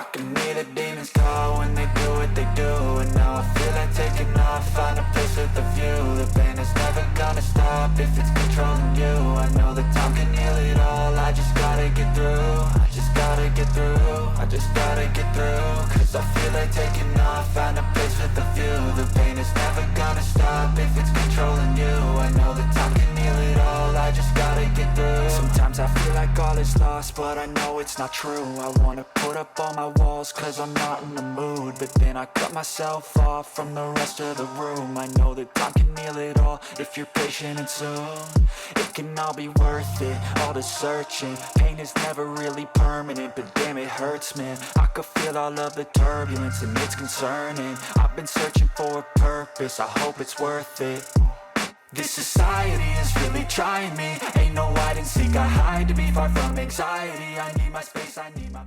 I can hear the demons call when they do what they do. And now I feel like taking off, find a place with a view. The pain is never gonna stop if it's controlling you. I know that time can heal it all, I just gotta get through. I just gotta get through, I just gotta get through. Cause I feel like taking off, find a place with a view. The pain is never gonna stop if it's controlling you. I know that time can heal it all, I just gotta get through. Sometimes I feel like all is lost, but I know it's not true. I wanna put up all my walls cause I'm not in the mood, but then I cut myself off from the rest of the room. I know that time can heal it all if you're patient and soon it can all be worth it, all the searching. Pain is never really permanent, but damn it hurts, man. I could feel all of the turbulence and it's concerning. I've been searching for a purpose, I hope it's worth it. This society is really trying me. Ain't no hide and seek, I hide to be far from anxiety. I need my space, I need my